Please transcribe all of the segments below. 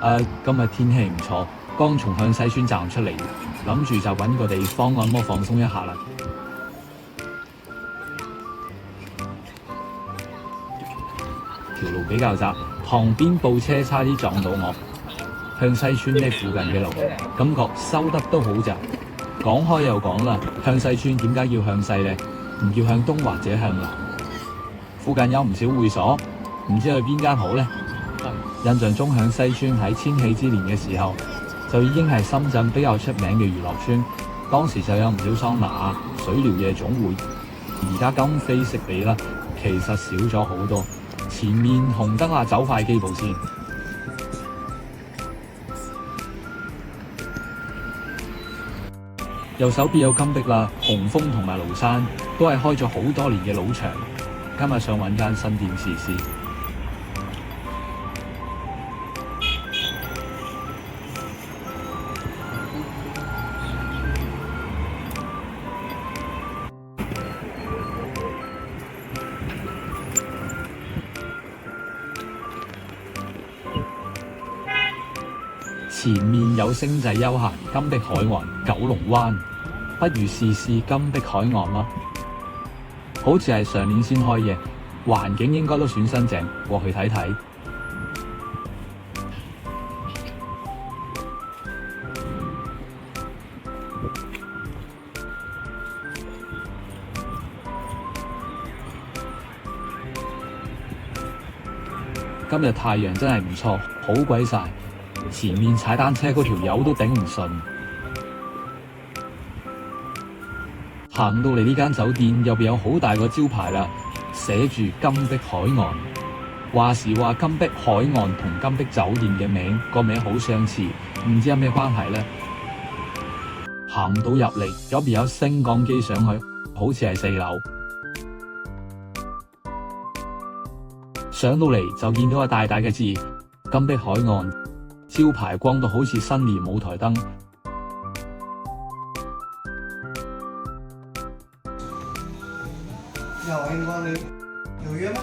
今日天氣唔錯，剛從向西村站出嚟，諗住就揾個地方按摩放鬆一下啦。條路比較窄，旁邊部車差啲撞到我。向西村呢附近嘅路，感覺收得都好窄。講開又講啦，向西村點解要向西呢？唔要向東或者向南？附近有唔少會所，唔知去邊間好呢？印象中向西村喺千禧之年嘅時候，就已經係深圳比較出名嘅娛樂村，當時就有唔少桑拿、水療夜總會。而家今非昔比啦，其實少咗好多。前面紅燈啦，走快幾步先。右手邊有金碧啦、紅峰同埋廬山，都係開咗好多年嘅老場。今日想揾間新店試試。前面有星際休閒、金碧海岸、九龍灣，不如試試金碧海岸啦。好似係上年先開嘅，環境應該都算新淨，過去睇睇。今日太陽真係唔錯，好鬼曬。前面踩單車嗰條友都頂唔順。行到嚟呢間酒店，右邊有好大個招牌啦，寫住金碧海岸。話時話金碧海岸同金碧酒店嘅名個名好相似，唔知有咩關係呢？行到入嚟，右邊有升降機上去，好似係4樓。上到嚟就見到個大大嘅字金碧海岸，招牌光到好似新年舞台燈。你好，欢迎光临，有约吗？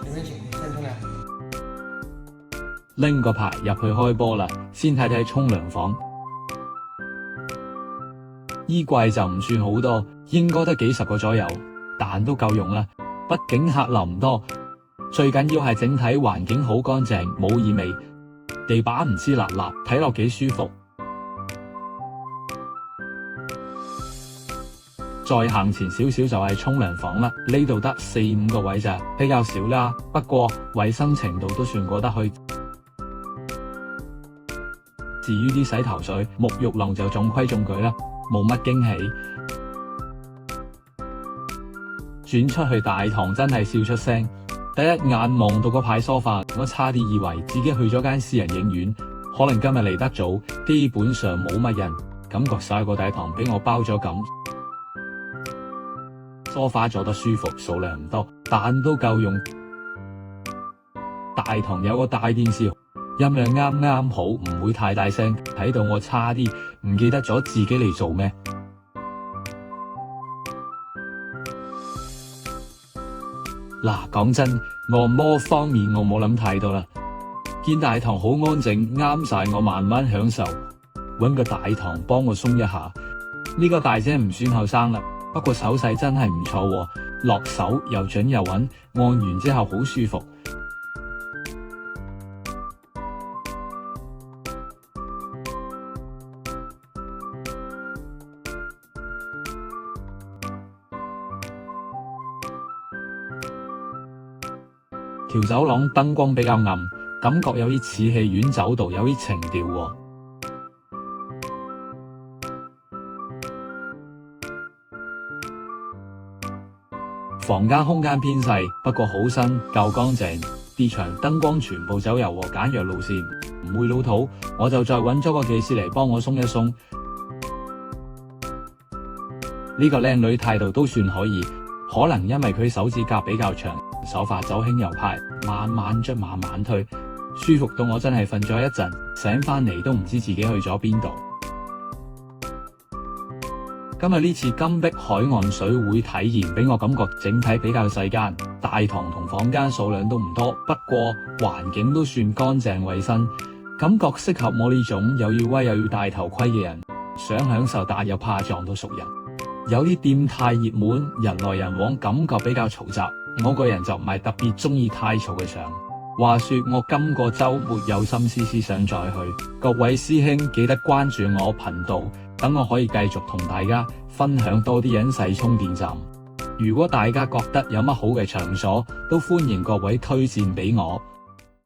里面请，先冲凉。拎個牌入去開波啦，先睇睇沖涼房。衣櫃就唔算好多，應該得幾十個左右，但都夠用啦。畢竟客流唔多，最緊要係整體環境好乾淨，冇異味，地板唔黐立立，睇落幾舒服。再行前少少就係沖涼房啦，呢度得4、5個位咋，比較少啦。不過衛生程度都算過得去。至於啲洗頭水、沐浴露就中規中矩啦，冇乜驚喜。轉出去大堂真係笑出聲，第一眼望到個牌梳化，我差啲以為自己去咗間私人影院。可能今日嚟得早，基本上冇乜人，感覺晒個大堂俾我包咗咁。梳化坐得舒服，數量唔多，但都夠用。大堂有個大電視，音量啱啱好，唔會太大聲，睇到我差啲唔記得咗自己嚟做咩。嗱，講真，按摩方面我冇諗太多啦，見大堂好安靜，啱晒我慢慢享受。搵個大堂幫我鬆一下。呢個大姐唔算後生啦，不過手勢真係唔錯喎，落手又準又穩，按完之後好舒服。條走廊燈光比較暗，感覺有啲似戲院走道，有啲情調喎。房間空間偏細，不過好新夠乾淨，啲牆燈光全部走柔和簡約路線，唔會老土。我就再揾咗個技師嚟幫我鬆一鬆。呢個靚女態度都算可以，可能因為佢手指甲比較長，手法左輕右派，慢慢捽慢慢推，舒服到我真係瞓咗一陣，醒翻嚟都唔知自己去咗邊度。今日呢次金碧海岸水會體驗俾我感覺整體比較細間，大堂同房間數量都唔多，不過環境都算乾淨衛生，感覺適合我呢種又要威又要戴頭盔嘅人，想享受但又怕撞到熟人。有啲店太熱門，人來人往，感覺比較嘈雜，我個人就唔係特別中意太嘈嘅場。話說我今個週末有心思想再去，各位師兄記得關注我頻道，等我可以繼續同大家分享多啲隱世充電站。如果大家覺得有乜好嘅場所，都歡迎各位推薦俾我。